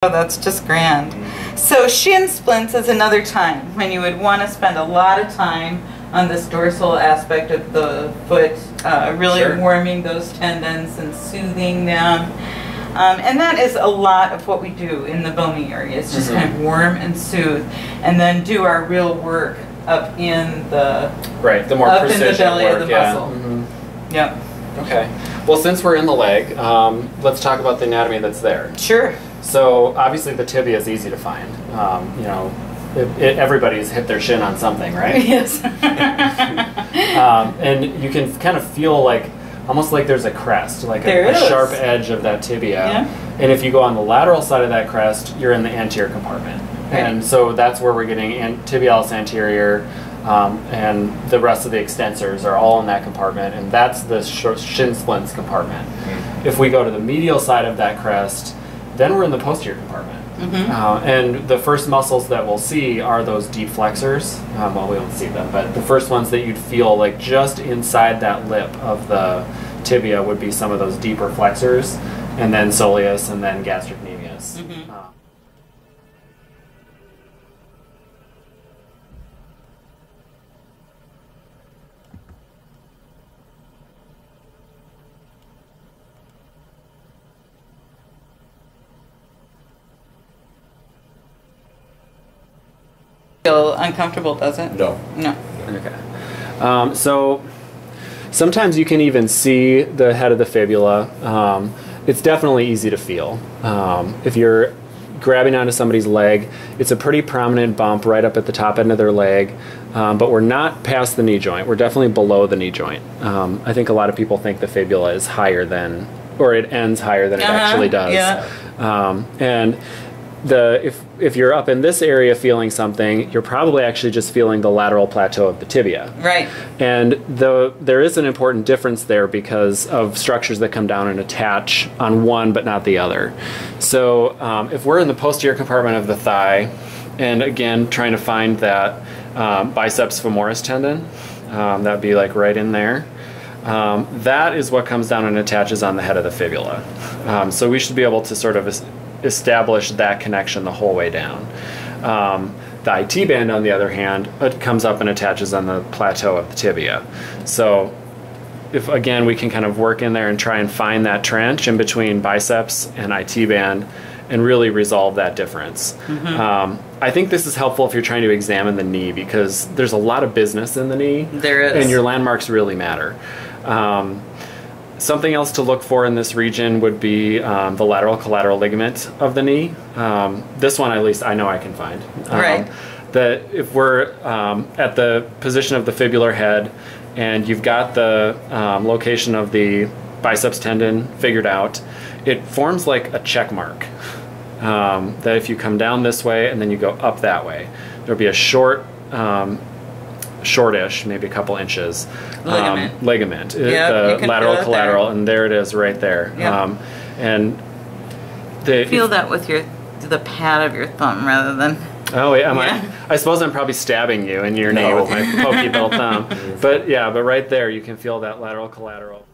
Oh, that's just grand. So shin splints is another time when you would want to spend a lot of time on this dorsal aspect of the foot, really warming those tendons and soothing them. And that is a lot of what we do in the bony area. It's just kind of warm and soothe, and then do our real work up in the the more up precision in the belly work, of the muscle. Yep. Okay. Well, since we're in the leg, let's talk about the anatomy that's there. Sure. So obviously the tibia is easy to find. You know, everybody's hit their shin on something, right? Yes. And you can kind of feel like, almost like there's a crest, like a sharp edge of that tibia. Yeah. And if you go on the lateral side of that crest, you're in the anterior compartment. Right. And so that's where we're getting tibialis anterior, and the rest of the extensors are all in that compartment, and that's the shin splints compartment. If we go to the medial side of that crest, then we're in the posterior compartment. And the first muscles that we'll see are those deep flexors. Well, we won't see them, but the first ones that you'd feel like just inside that lip of the tibia would be some of those deeper flexors, and then soleus, and then gastrocnemius. Feel uncomfortable, does it? No. No. Okay. So sometimes you can even see the head of the fibula. It's definitely easy to feel. If you're grabbing onto somebody's leg, it's a pretty prominent bump right up at the top end of their leg, but we're not past the knee joint. We're definitely below the knee joint. I think a lot of people think the fibula is higher than, or it ends higher than it actually does. Yeah. And if you're up in this area feeling something, you're probably actually just feeling the lateral plateau of the tibia. Right. And there is an important difference there because of structures that come down and attach on one but not the other. So if we're in the posterior compartment of the thigh, and again trying to find that biceps femoris tendon, that would be like right in there. That is what comes down and attaches on the head of the fibula. So we should be able to sort of establish that connection the whole way down. The IT band, on the other hand, it comes up and attaches on the plateau of the tibia. So if, again, we can kind of work in there and try and find that trench in between biceps and IT band and really resolve that difference. I think this is helpful if you're trying to examine the knee, because there's a lot of business in the knee. There is. And your landmarks really matter. Something else to look for in this region would be the lateral collateral ligament of the knee. This one, at least, I know I can find. Right. That if we're at the position of the fibular head and you've got the location of the biceps tendon figured out, it forms like a check mark. That if you come down this way and then you go up that way, there'll be a shortish, maybe a couple inches, ligament, the lateral collateral, and there it is right there. Yep. And feel that with the pad of your thumb rather than. Oh yeah, I suppose I'm probably stabbing you in your knee with my pokey little thumb. But yeah, but right there you can feel that lateral collateral.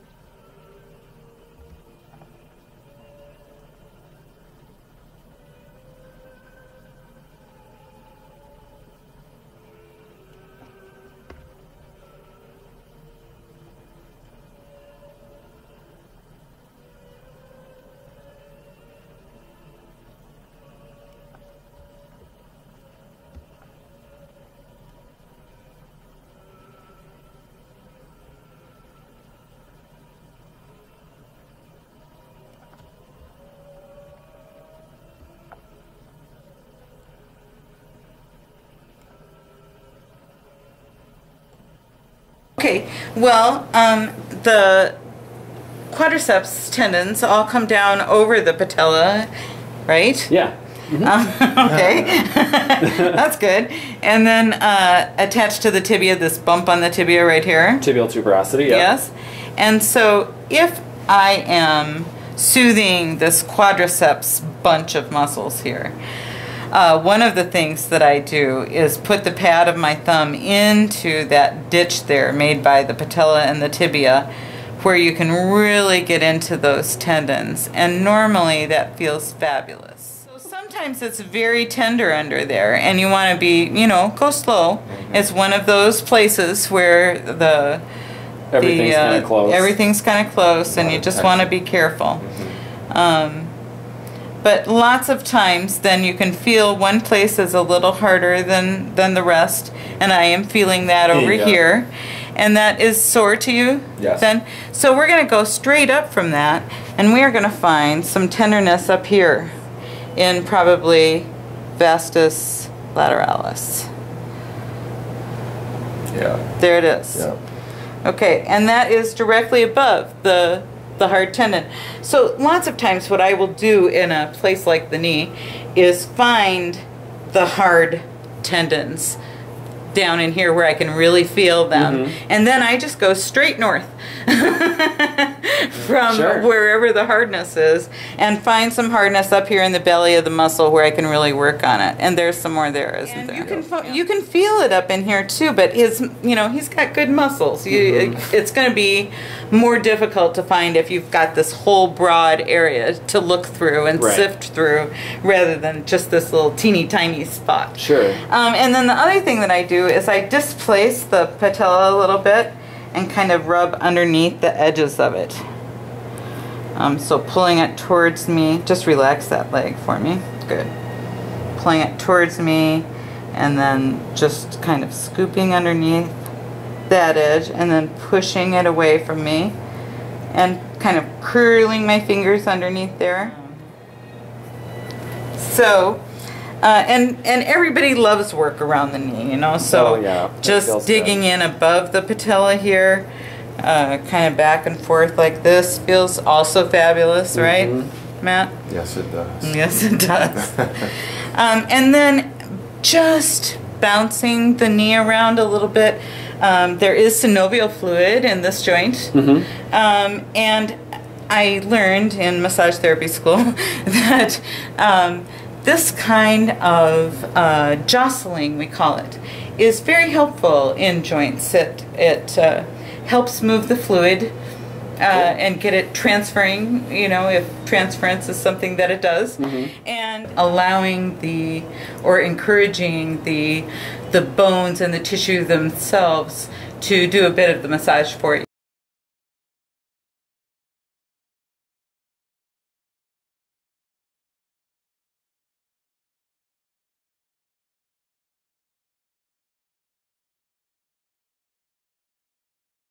Okay, well, the quadriceps tendons all come down over the patella, right? Yeah. Okay, that's good. And then attached to the tibia, this bump on the tibia right here. Tibial tuberosity, yeah. Yes. And so if I am soothing this quadriceps bunch of muscles here, one of the things that I do is put the pad of my thumb into that ditch there made by the patella and the tibia, where you can really get into those tendons, and normally that feels fabulous. So sometimes it's very tender under there, and you want to be, you know, go slow. It's one of those places where everything's kind of close. Everything's kind of close, and you just want to be careful. But lots of times, then you can feel one place is a little harder than the rest, and I am feeling that over here. And that is sore to you? Yes. Then? So we're going to go straight up from that, and we are going to find some tenderness up here in probably vastus lateralis. Yeah. There it is. Yeah. Okay, and that is directly above the hard tendon. So lots of times what I will do in a place like the knee is find the hard tendons down in here where I can really feel them. And then I just go straight north from wherever the hardness is and find some hardness up here in the belly of the muscle where I can really work on it. And there's some more there, isn't there? You can feel it up in here too, but he's got good muscles. It's going to be more difficult to find if you've got this whole broad area to look through and sift through rather than just this little teeny tiny spot. Sure. And then the other thing that I do is I displace the patella a little bit and kind of rub underneath the edges of it. So pulling it towards me, just relax that leg for me. Good. Pulling it towards me and then just kind of scooping underneath that edge and then pushing it away from me and kind of curling my fingers underneath there. So and everybody loves work around the knee, you know, so just digging in above the patella here, kind of back and forth like this feels also fabulous, right, Matt? Yes, it does. Yes, it does. And then just bouncing the knee around a little bit. There is synovial fluid in this joint, and I learned in massage therapy school that this kind of jostling, we call it, is very helpful in joints. It helps move the fluid and get it transferring, you know, if transference is something that it does, and allowing or encouraging the bones and the tissue themselves to do a bit of the massage for you.